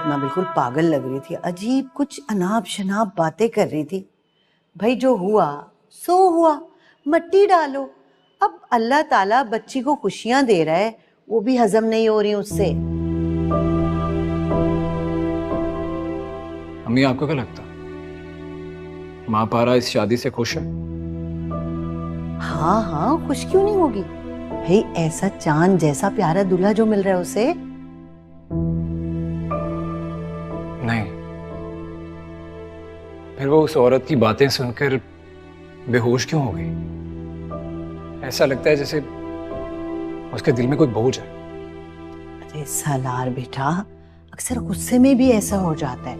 मैं बिल्कुल पागल लग रही थी, अजीब कुछ अनाप शनाप बातें कर रही थी। भाई जो हुआ सो हुआ, मट्टी डालो। अब अल्लाह ताला बच्ची को खुशियां दे रहा है, वो भी हजम नहीं हो रही उससे। अम्मी आपको क्या लगता, माँ पारा इस शादी से खुश है? हाँ हाँ, खुश क्यों नहीं होगी भाई, ऐसा चांद जैसा प्यारा दूल्हा जो मिल रहा है उसे। नहीं, फिर वो उस औरत की बातें सुनकर बेहोश क्यों हो गई? ऐसा लगता है जैसे उसके दिल में कोई बोझ है। अरे सालार बेटा, अक्सर गुस्से में भी ऐसा हो जाता है।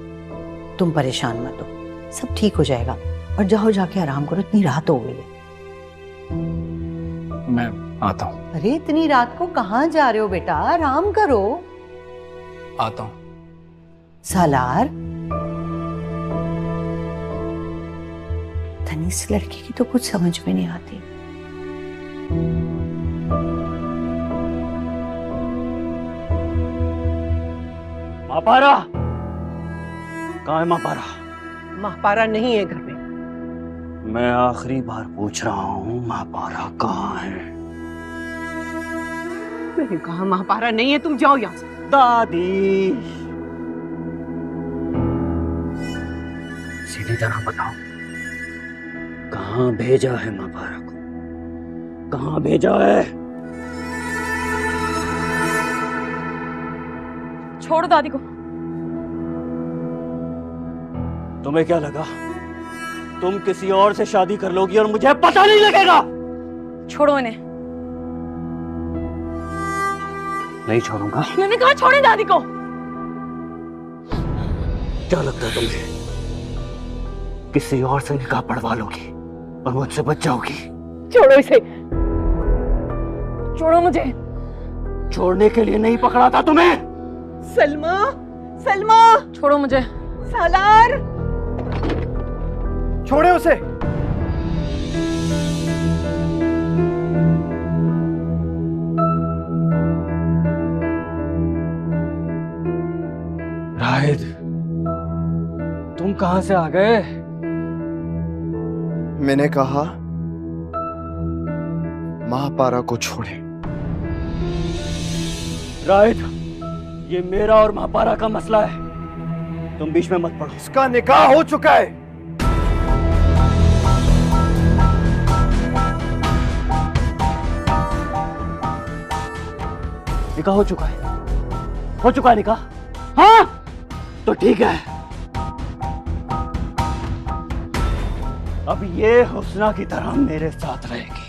तुम परेशान मत हो, सब ठीक हो जाएगा। और जाओ जाके आराम करो, इतनी रात हो गई है। मैं आता हूँ। अरे इतनी रात को कहाँ जा रहे हो बेटा, आराम करो। आता हूँ। सालार, धनी इस लड़की की तो कुछ समझ में नहीं आती। महापारा कहाँ है? महापारा महापारा नहीं है घर में। मैं आखिरी बार पूछ रहा हूँ, महापारा कहाँ है? मैंने कहा महापारा नहीं है, तुम जाओ यहाँ से। दादी सीधी तरह बताओ, कहाँ भेजा है महापारा को? कहाँ भेजा है? छोड़ो दादी को। तुम्हें क्या लगा तुम किसी और से शादी कर लोगी और मुझे पता नहीं लगेगा? छोड़ो इन्हें। नहीं छोड़ूंगा। मैंने कहा छोड़े दादी को। क्या लगता है तुम्हें किसी और से निकाह पढ़वा लोगी और मुझसे बच जाओगी? छोड़ो इसे, छोड़ो मुझे। छोड़ने के लिए नहीं पकड़ा था तुम्हें। सलमा, सलमा, छोड़ो मुझे। सालार, छोड़े उसे। राहिद, तुम कहां से आ गए? मैंने कहा महापारा को छोड़े। राहिद, ये मेरा और महापारा का मसला है, तुम बीच में मत पड़ो। इसका निकाह हो चुका है। निकाह हो चुका है? हो चुका है निकाह? हाँ तो ठीक है। अब ये हुस्ना की तरह मेरे साथ रहेगी।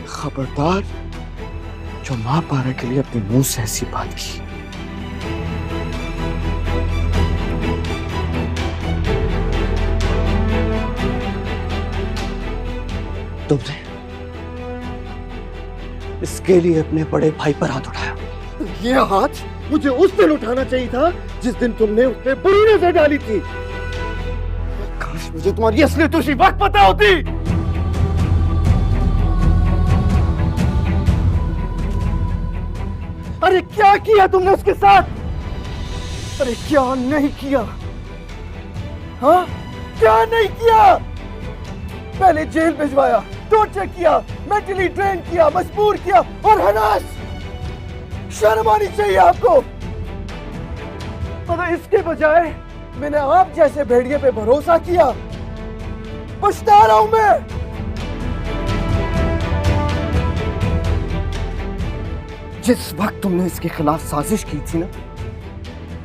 खबरदार जो महापारा के लिए अपने मुंह से ऐसी बात की। तुमने इसके लिए अपने बड़े भाई पर हाथ उठाया। ये हाथ मुझे उस दिन उठाना चाहिए था जिस दिन तुमने उस पे बुरी नजर डाली थी। काश मुझे तुम्हारी असलियत उसी वक्त पता होती। अरे क्या किया तुमने उसके साथ? अरे क्या नहीं किया? हाँ, क्या नहीं किया? पहले जेल भिजवाया, टॉर्चर किया, मेंटली ट्रेन किया, मजबूर किया और हनास। शर्म आनी चाहिए आपको। और इसके बजाय मैंने आप जैसे भेड़िए पे भरोसा किया। पछता रहा हूं मैं। जिस वक्त तुमने इसके खिलाफ साजिश की थी ना,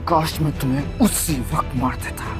काश मैं तुम्हें उसी वक्त मार देता।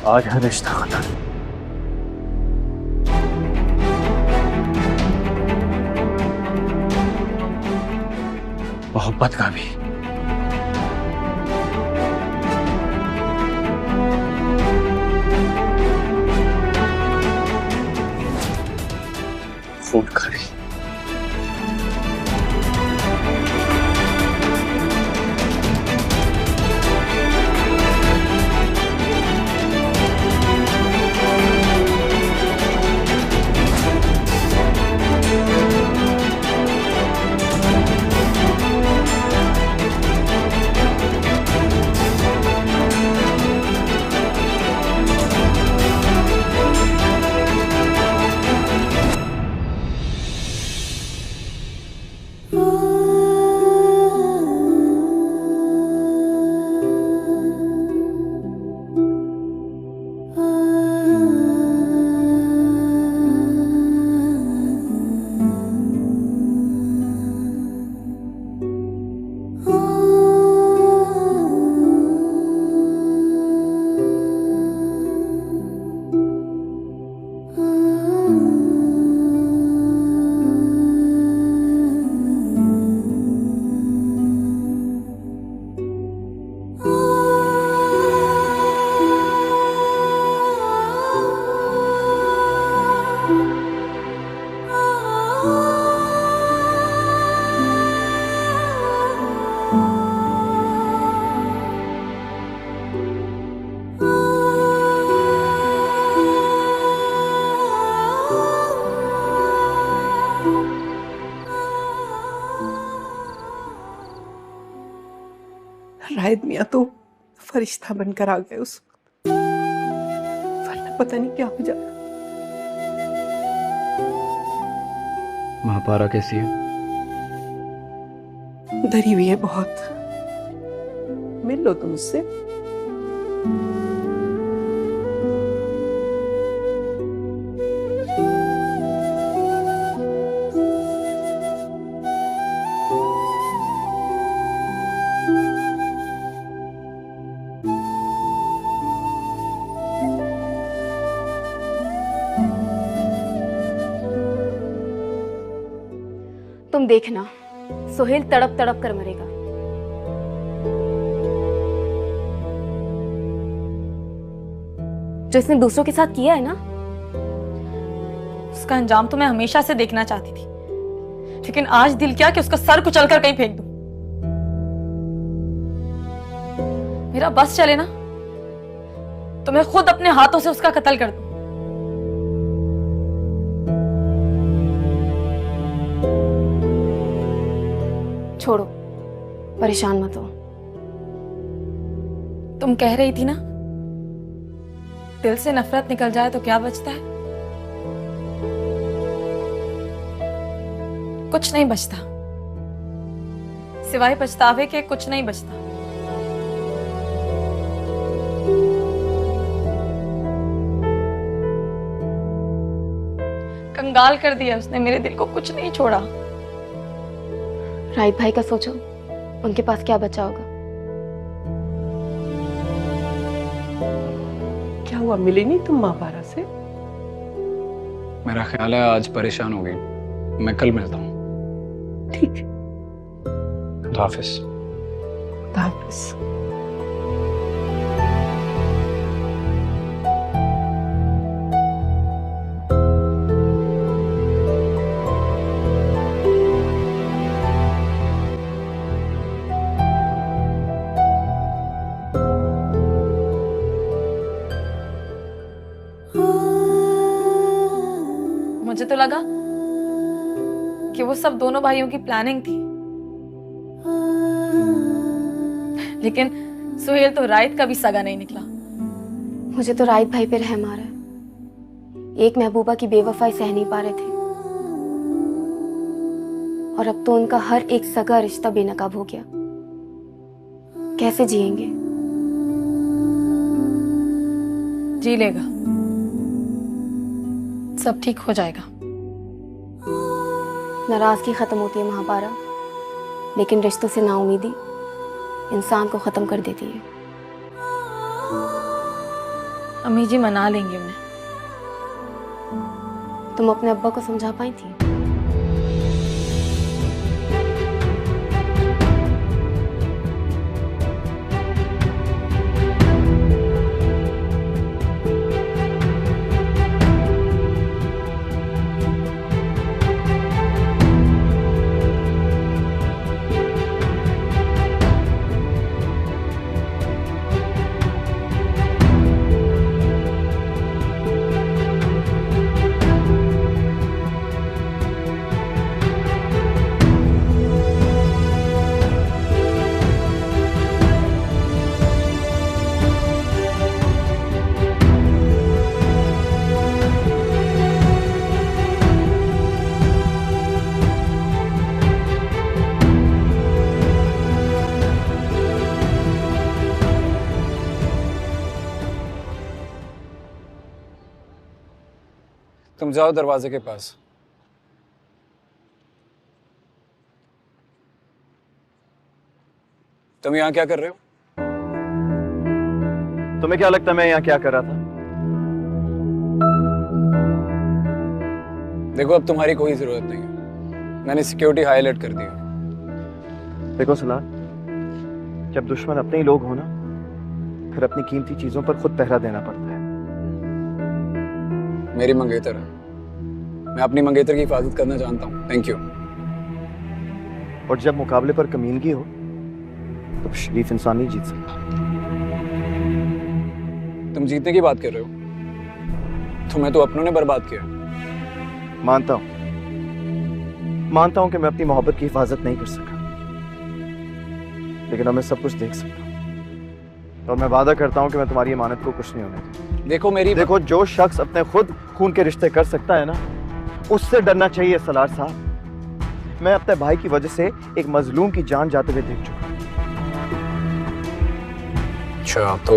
आज हर रिश्ता खत्म, मोहब्बत का भी। खून का भी। राहिद मियाँ तो फरिश्ता बनकर आ गए उस वक्त, वरना पता नहीं क्या हो जाए। महापारा कैसी है? डरी हुई है बहुत। मिल लो तुम उससे। तुम देखना, सोहेल तड़प तड़प कर मरेगा। जो इसने दूसरों के साथ किया है ना, उसका अंजाम तो मैं हमेशा से देखना चाहती थी, लेकिन आज दिल किया कि उसका सर कुचल कर कहीं फेंक दूं। मेरा बस चले ना तो मैं खुद अपने हाथों से उसका कत्ल कर दूं। छोड़ो, परेशान मत हो। तुम कह रही थी ना, दिल से नफरत निकल जाए तो क्या बचता है? कुछ नहीं बचता, सिवाय पछतावे के कुछ नहीं बचता। कंगाल कर दिया उसने मेरे दिल को, कुछ नहीं छोड़ा। राहिद भाई का सोचो, उनके पास क्या बचा होगा। क्या हुआ, मिले नहीं तुम महापारा से? मेरा ख्याल है आज परेशान हो गई, मैं कल मिलता हूँ। ठीक है, खुदा हाफिज। खुदा हाफिज। मुझे तो लगा कि वो सब दोनों भाइयों की प्लानिंग थी, लेकिन सुहेल तो राहिद का भी सगा नहीं निकला। मुझे तो राहिद भाई पे रहम आ रहा है। एक महबूबा की बेवफाई सह नहीं पा रहे थे, और अब तो उनका हर एक सगा रिश्ता बेनकाब हो गया। कैसे जिएंगे? जी लेगा, सब ठीक हो जाएगा। नाराजगी खत्म होती है महापारा, लेकिन रिश्तों से नाउमीदी इंसान को खत्म कर देती है। अम्मी जी मना लेंगी उन्हें। तुम अपने अब्बा को समझा पाई थी? तुम जाओ दरवाजे के पास। तुम यहाँ क्या कर रहे हो? तुम्हें क्या लगता है मैं यहाँ क्या कर रहा था? देखो अब तुम्हारी कोई जरूरत नहीं है, मैंने सिक्योरिटी हाई अलर्ट कर दी है। देखो सलार, जब दुश्मन अपने ही लोग हो ना, फिर अपनी कीमती चीजों पर खुद पहरा देना पड़ता है। मेरी मंगेतर है, मैं अपनी मंगेतर की हिफाजत करना जानता हूँ। Thank you. और जब मुकाबले पर कमीनगी हो तो शरीफ इंसान नहीं जीत सकता। तुम जीतने की बात कर रहे हो? तुम्हें तो अपनों ने बर्बाद किया। मानता हूं कि मैं अपनी मोहब्बत की हिफाजत नहीं कर सका, लेकिन अब मैं सब कुछ देख सकता हूं। और मैं वादा करता हूं कि मैं तुम्हारी अमानत को कुछ नहीं होने दूंगा। देखो जो शख्स अपने खुद खून के रिश्ते कर सकता है ना, उससे डरना चाहिए सलार साहब। मैं अपने भाई की वजह से एक मजलूम की जान जाते हुए देख चुका। अच्छा, तो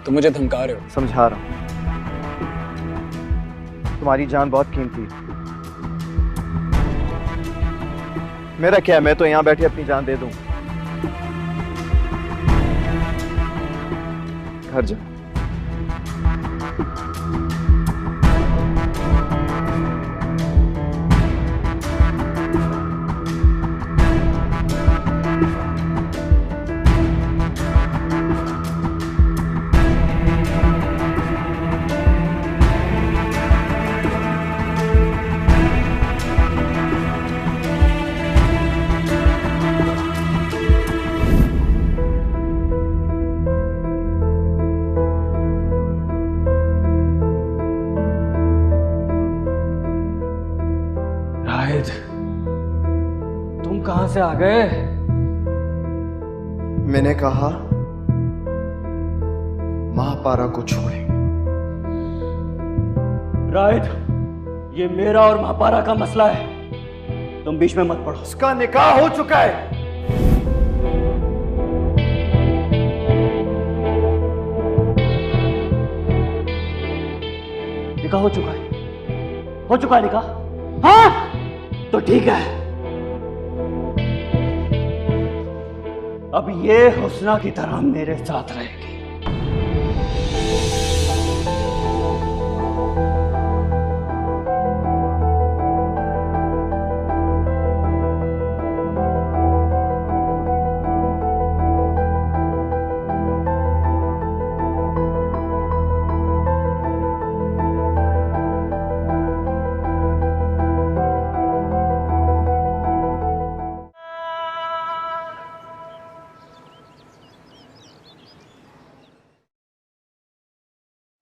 तुम मुझे धमका रहे हो? समझा रहा हूं, तुम्हारी जान बहुत कीमती है। मेरा क्या है, मैं तो यहां बैठे अपनी जान दे दूं। घर जा। तुम कहां से आ गए? मैंने कहा महापारा को छोड़े। राइट, ये मेरा और महापारा का मसला है, तुम बीच में मत पड़ो। उसका निकाह हो चुका है। निकाह हो चुका है? हो चुका है निकाह? हाँ तो ठीक है। अब ये हुस्ना की तरह मेरे साथ रहेगी।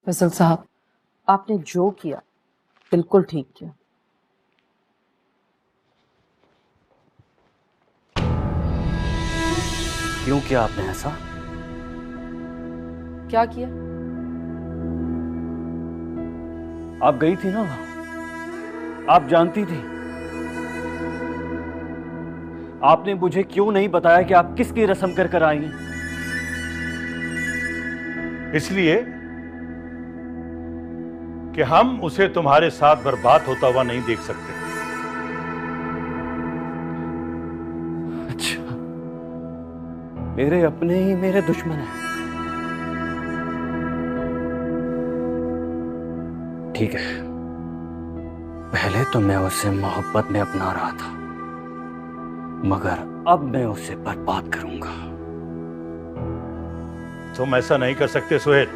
फैसल साहब, आपने जो किया बिल्कुल ठीक किया। क्यों किया आपने ऐसा? क्या किया? आप गई थी ना वहां, आप जानती थी। आपने मुझे क्यों नहीं बताया कि आप किसकी रस्म कर कर आई हैं? इसलिए कि हम उसे तुम्हारे साथ बर्बाद होता हुआ नहीं देख सकते। अच्छा, मेरे अपने ही मेरे दुश्मन हैं। ठीक है, पहले तो मैं उसे मोहब्बत में अपना रहा था, मगर अब मैं उसे बर्बाद करूंगा। तुम ऐसा नहीं कर सकते सुहेल।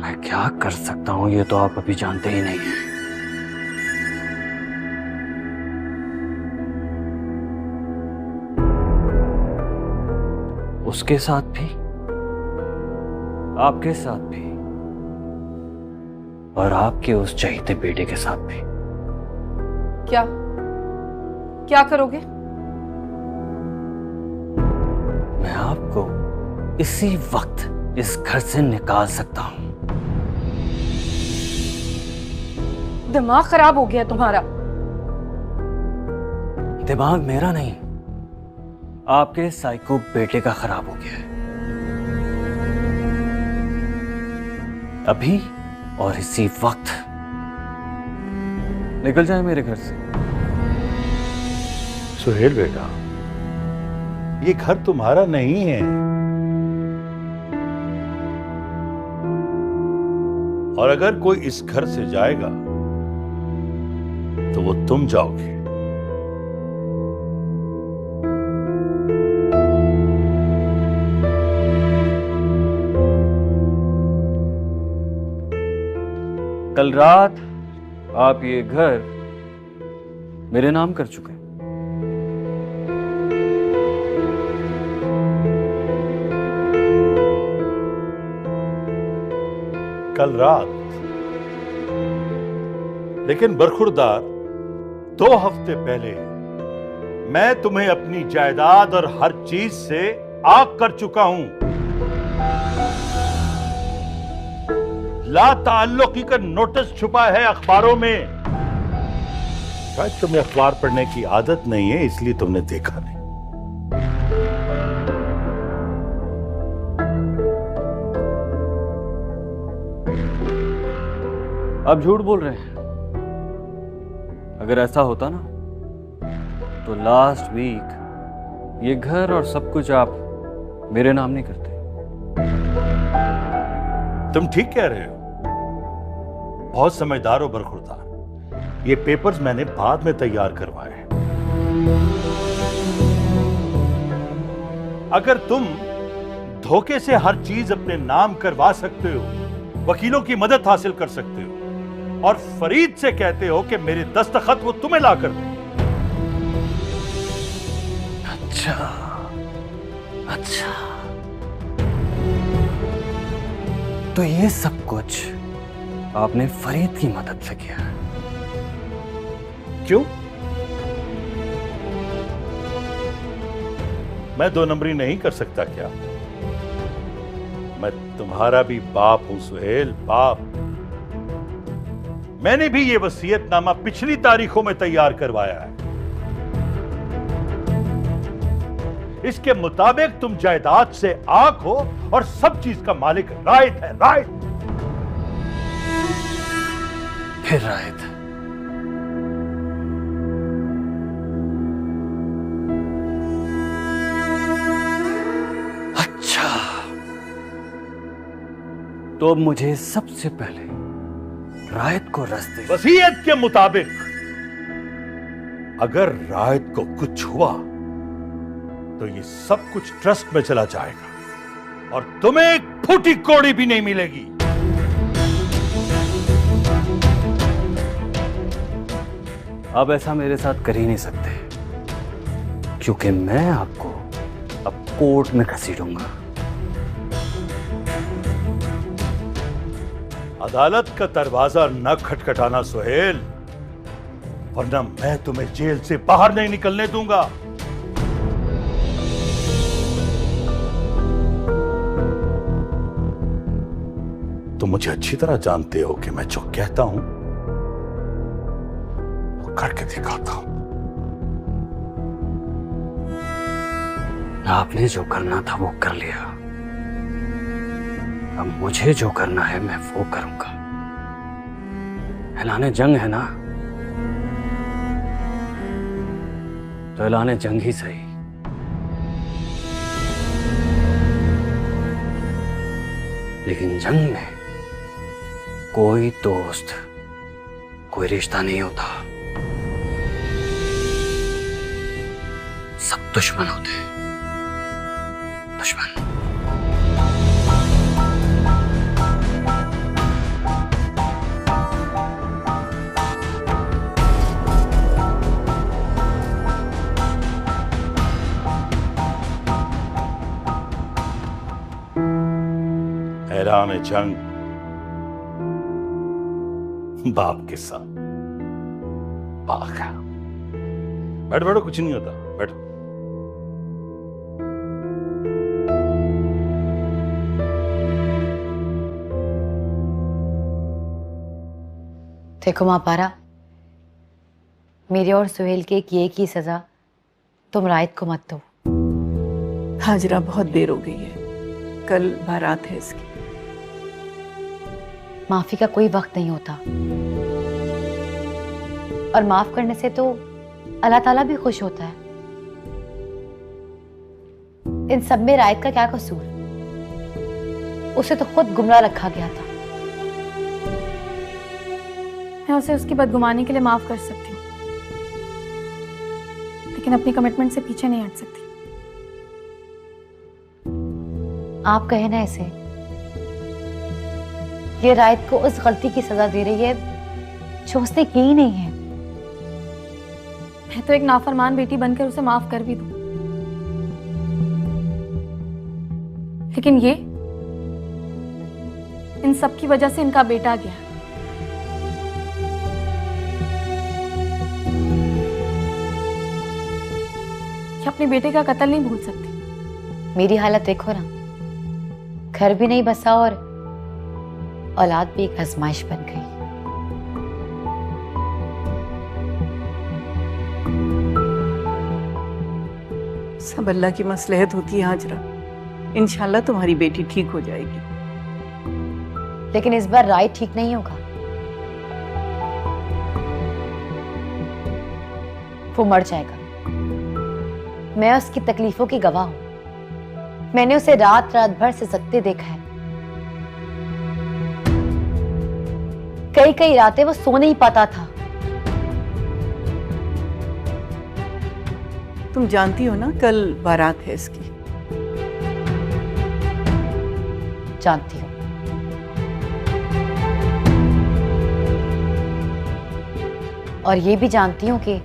मैं क्या कर सकता हूं ये तो आप अभी जानते ही नहीं हैं। उसके साथ भी, आपके साथ भी, और आपके उस चहीते बेटे के साथ भी। क्या क्या करोगे? मैं आपको इसी वक्त इस घर से निकाल सकता हूं। दिमाग खराब हो गया तुम्हारा। दिमाग मेरा नहीं, आपके साइको बेटे का खराब हो गया है। अभी और इसी वक्त निकल जाए मेरे घर से। सुहेल बेटा, ये घर तुम्हारा नहीं है, और अगर कोई इस घर से जाएगा तो वो तुम जाओगे। कल रात आप ये घर मेरे नाम कर चुके हैं। कल रात? लेकिन बरखुरदार, 2 हफ्ते पहले मैं तुम्हें अपनी जायदाद और हर चीज से आग कर चुका हूं। ला ताल्लुकी का नोटिस छुपा है अखबारों में। शायद तुम्हें अखबार पढ़ने की आदत नहीं है, इसलिए तुमने देखा नहीं। आप झूठ बोल रहे हैं। अगर ऐसा होता ना तो लास्ट वीक ये घर और सब कुछ आप मेरे नाम नहीं करते। तुम ठीक कह रहे हो, बहुत समझदार हो बरखुरदार। ये पेपर्स मैंने बाद में तैयार करवाए। अगर तुम धोखे से हर चीज अपने नाम करवा सकते हो, वकीलों की मदद हासिल कर सकते हो, और फरीद से कहते हो कि मेरे दस्तखत वो तुम्हें ला कर दे। अच्छा, तो ये सब कुछ आपने फरीद की मदद से किया। क्यों? मैं 2 नंबरी नहीं कर सकता क्या? मैं तुम्हारा भी बाप हूं सुहेल, बाप। मैंने भी ये वसीयतनामा पिछली तारीखों में तैयार करवाया है। इसके मुताबिक तुम जायदाद से आग हो और सब चीज का मालिक रायत है। रायत, फिर रायत। अच्छा, तो अब मुझे सबसे पहले रायत को रास्ते। वसीयत के मुताबिक अगर रायत को कुछ हुआ तो ये सब कुछ ट्रस्ट में चला जाएगा और तुम्हें एक फूटी कौड़ी भी नहीं मिलेगी। अब ऐसा मेरे साथ कर ही नहीं सकते, क्योंकि मैं आपको अब कोर्ट में घसीटूंगा। अदालत का दरवाजा न खटखटाना सुहेल, वरना मैं तुम्हें जेल से बाहर नहीं निकलने दूंगा। तुम मुझे अच्छी तरह जानते हो कि मैं जो कहता हूं वो करके दिखाता हूं। आपने जो करना था वो कर लिया, अब मुझे जो करना है मैं वो करूंगा। ऐलाने जंग है ना, तो ऐलाने जंग ही सही। लेकिन जंग में कोई दोस्त, कोई रिश्ता नहीं होता, सब दुश्मन होते हैं, दुश्मन। हैरान जंग बाप के साथ। पाखा बैठो बैठो, कुछ नहीं होता, बैठो। देखो माँ पारा, मेरे और सुहेल के किए की सजा तुम रायत को मत दो। हाजरा बहुत देर हो गई है, कल बारात है इसकी। माफी का कोई वक्त नहीं होता, और माफ करने से तो अल्लाह ताला भी खुश होता है। इन सब में रायत का क्या कसूर? उसे तो खुद गुमराह रखा गया था। मैं उसे उसकी बदगुमानी के लिए माफ कर सकती हूँ, लेकिन अपनी कमिटमेंट से पीछे नहीं हट सकती। आप कहे ना इसे, ये रायत को उस गलती की सजा दे रही है जो उसने की ही नहीं है। मैं तो एक नाफरमान बेटी बनकर उसे माफ कर भी दूं, लेकिन ये इन सब की वजह से इनका बेटा गया। ये अपने बेटे का कत्ल नहीं भूल सकती। मेरी हालत देखो ना, घर भी नहीं बसा और औलाद भी एक आजमाइश बन गई। सब अल्लाह की मसलहत होती है हाजरा, इंशाल्लाह तुम्हारी बेटी ठीक हो जाएगी। लेकिन इस बार राय ठीक नहीं होगा। वो मर जाएगा, मैं उसकी तकलीफों की गवाह हूं। मैंने उसे रात रात भर सिसकते देखा है। कई कई रातें वो सो नहीं पाता था। तुम जानती हो ना कल बारात है इसकी। जानती हूँ, और ये भी जानती हूँ कि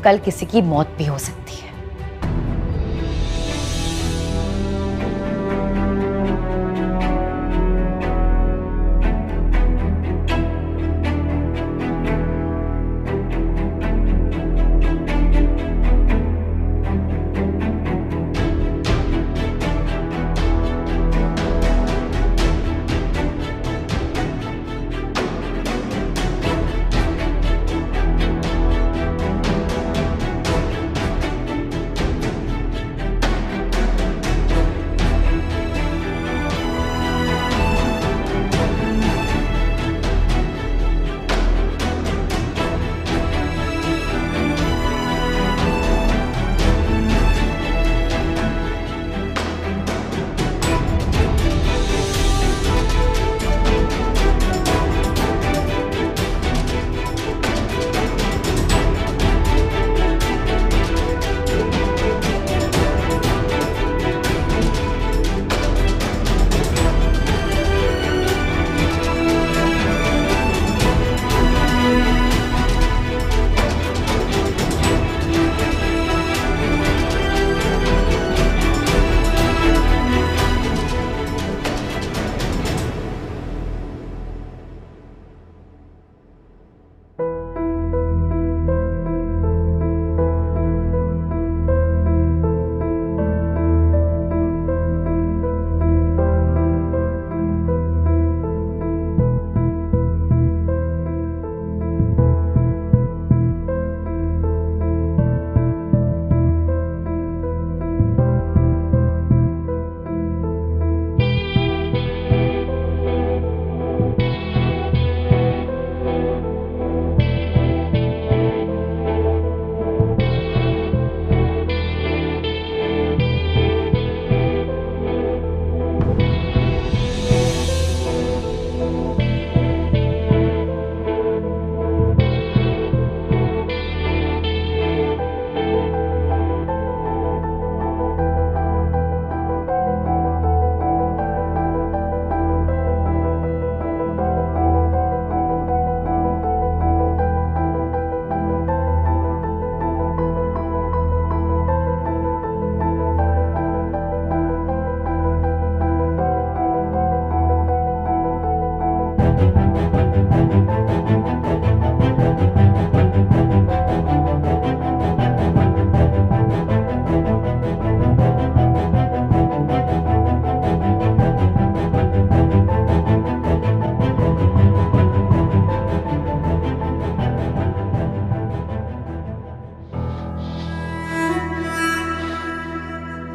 कल किसी की मौत भी हो सकती है।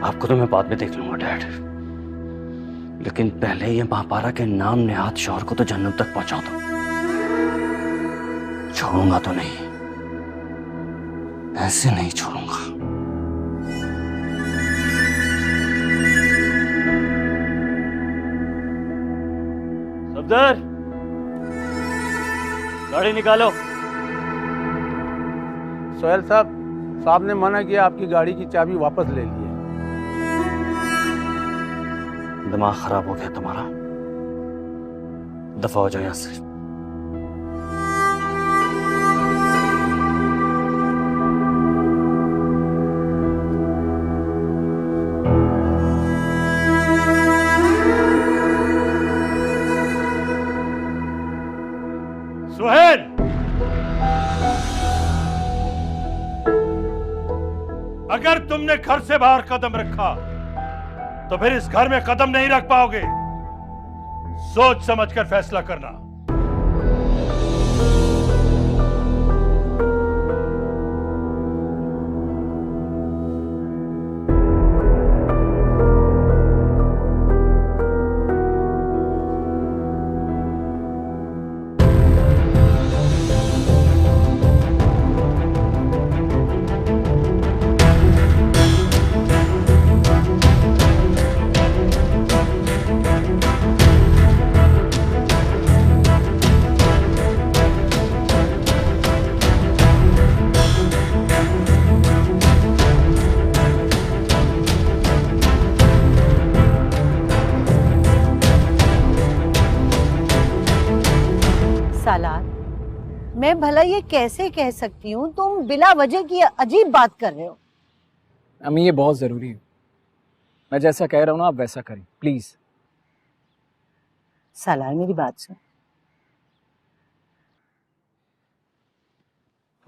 आपको तो मैं बाद में देख लूंगा डैड, लेकिन पहले ये महापारा के नाम नेहात शौहर को तो जन्नत तक पहुंचा दो। छोड़ूंगा तो नहीं, ऐसे नहीं छोड़ूंगा। सफदर, गाड़ी निकालो। सोहेल साहब ने मना किया, आपकी गाड़ी की चाबी वापस ले ली है। दिमाग खराब हो गया तुम्हारा, दफा हो जाओ यहां से। सुहेल, अगर तुमने घर से बाहर कदम रखा तो फिर इस घर में कदम नहीं रख पाओगे। सोच समझकर फैसला करना। सालार, मैं भला ये कैसे कह सकती हूँ, तुम बिला वजह की अजीब बात कर रहे हो। अम्मी ये बहुत जरूरी है, मैं जैसा कह रहा हूँ ना आप वैसा करें प्लीज। सालार मेरी बात सुन।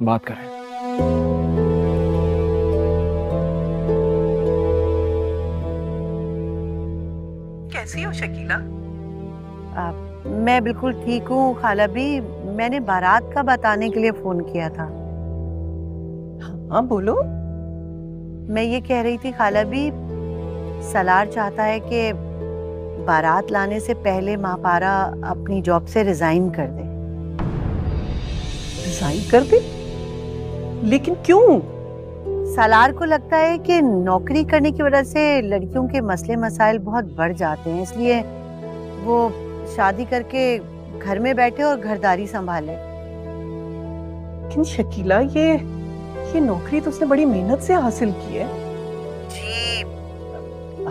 बात करें। कैसी हो शकीला? मैं बिल्कुल ठीक हूँ खाला भी, मैंने बारात का बताने के लिए फोन किया था। हाँ बोलो। मैं ये कह रही थी खाला भी, सलार चाहता है कि बारात लाने से पहले महापारा अपनी जॉब से रिजाइन कर दे। रिजाइन कर दे? लेकिन क्यों? सलार को लगता है कि नौकरी करने की वजह से लड़कियों के मसले मसाइल बहुत बढ़ जाते हैं, इसलिए वो शादी करके घर में बैठे और घरदारी संभाले। लेकिन शकीला, ये नौकरी तो उसने बड़ी मेहनत से हासिल की है। जी,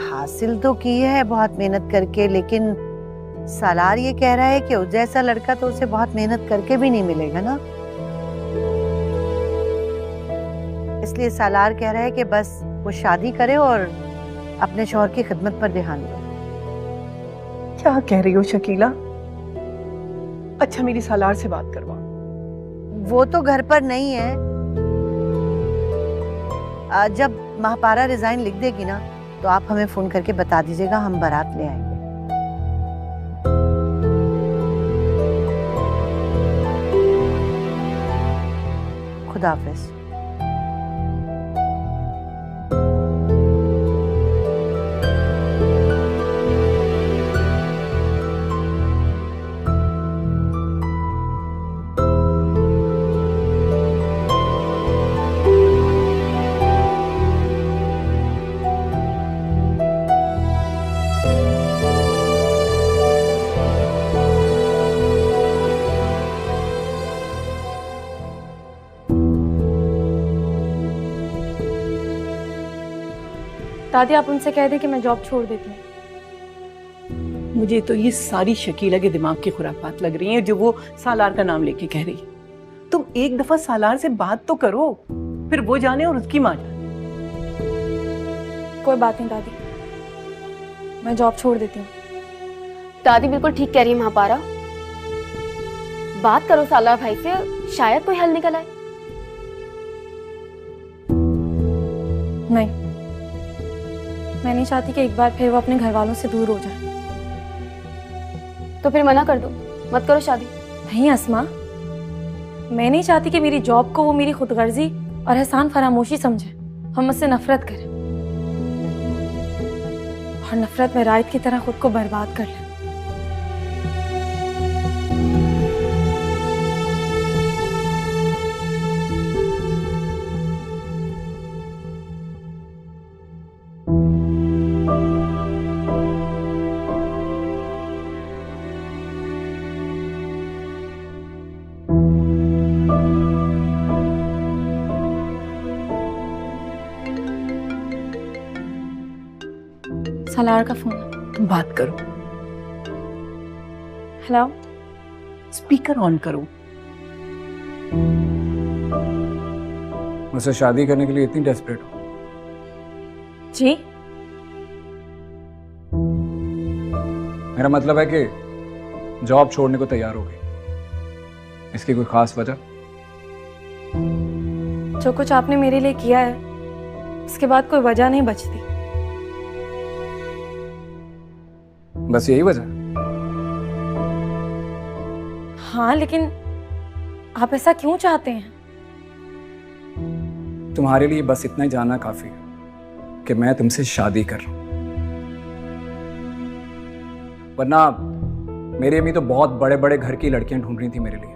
हासिल तो की है बहुत मेहनत करके, लेकिन सलार ये कह रहा है कि उस जैसा लड़का तो उसे बहुत मेहनत करके भी नहीं मिलेगा ना। इसलिए सलार कह रहा है कि बस वो शादी करे और अपने शौहर की खिदमत पर ध्यान दे। क्या कह रही हो शकीला? अच्छा, मेरी सालार से बात करवा। वो तो घर पर नहीं है। जब महापारा रिजाइन लिख देगी ना तो आप हमें फोन करके बता दीजिएगा, हम बारात ले आएंगे। खुदा हाफिज। दादी, आप उनसे कह दें कि मैं जॉब छोड़ देती हूँ। मुझे तो ये सारी शकीला के दिमाग की खुराफात लग रही है जो वो सालार का नाम लेके कह रही है। तुम एक दफा सालार से बात तो करो, फिर वो जाने और उसकी माँ जाने। कोई बात नहीं दादी, मैं जॉब छोड़ देती हूँ। दादी बिल्कुल ठीक कह रही है महापारा। बात करो सालार भाई से, शायद कोई हल निकल आए। नहीं, मैं नहीं चाहती कि एक बार फिर वो अपने घर वालों से दूर हो जाए। तो फिर मना कर दो, मत करो शादी। नहीं अस्मा, मैं नहीं चाहती कि मेरी जॉब को वो मेरी खुदगर्जी और एहसान फरामोशी समझे और मुझसे नफरत करे। और नफरत में रायत की तरह खुद को बर्बाद कर ले। सालार का फोन है। तुम बात करो, हेलो। स्पीकर ऑन करो। मुझसे शादी करने के लिए इतनी डेस्परेट हो? जी? मेरा मतलब है कि जॉब छोड़ने को तैयार हो गई, इसकी कोई खास वजह? जो कुछ आपने मेरे लिए किया है उसके बाद कोई वजह नहीं बचती। बस यही वजह? हाँ, लेकिन आप ऐसा क्यों चाहते हैं? तुम्हारे लिए बस इतना ही जानना काफी है कि मैं तुमसे शादी कर रहा हूं। वरना मेरी अम्मी तो बहुत बड़े बड़े घर की लड़कियां ढूंढ रही थी मेरे लिए।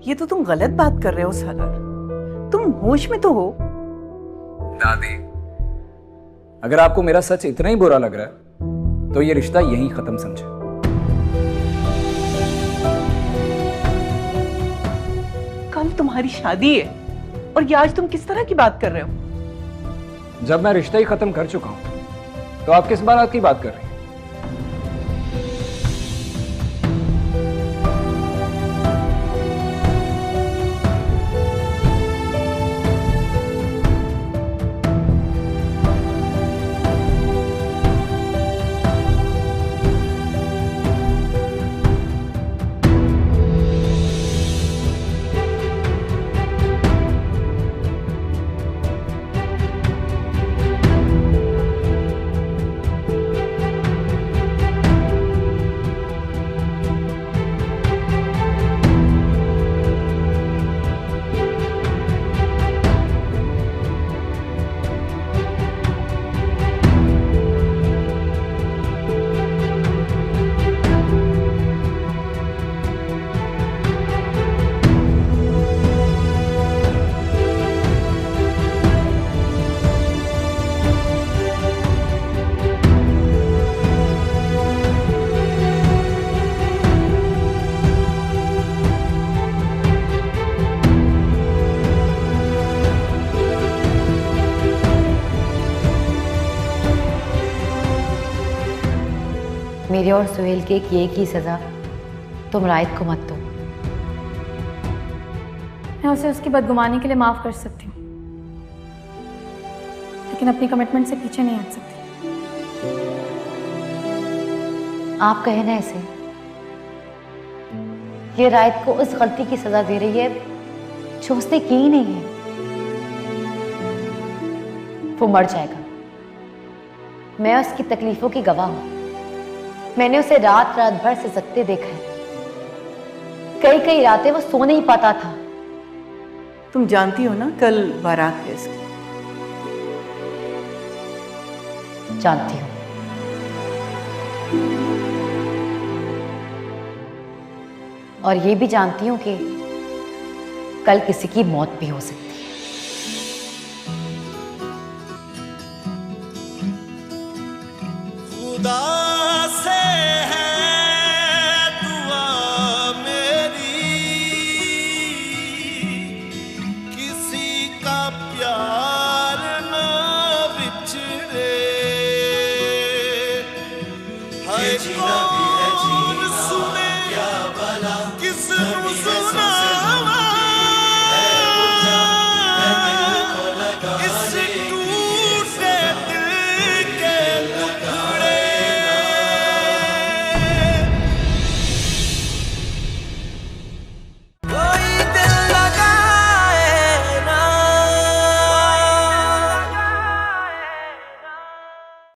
ये तो तुम गलत बात कर रहे हो सालार, तुम होश में तो हो। दादी, अगर आपको मेरा सच इतना ही बुरा लग रहा है तो ये रिश्ता यहीं खत्म समझे। कल तुम्हारी शादी है और ये आज तुम किस तरह की बात कर रहे हो? जब मैं रिश्ता ही खत्म कर चुका हूं तो आप किस बात की बात कर रही हैं? मेरे और सुहेल के एक ही सजा तुम रायत को मत दो। मैं उसे उसकी बदगुमानी के लिए माफ कर सकती हूँ, लेकिन अपनी कमिटमेंट से पीछे नहीं हट सकती। आप कहे ना ऐसे, ये रायत को उस गलती की सजा दे रही है जो उसने की ही नहीं है। वो मर जाएगा, मैं उसकी तकलीफों की गवाह हूं। मैंने उसे रात रात भर सिसकते देखा है, कई कई रातें वो सो नहीं पाता था। तुम जानती हो ना कल बारात है इसकी। जानती हूं। और ये भी जानती हूं कि कल किसी की मौत भी हो सकती है। खुदा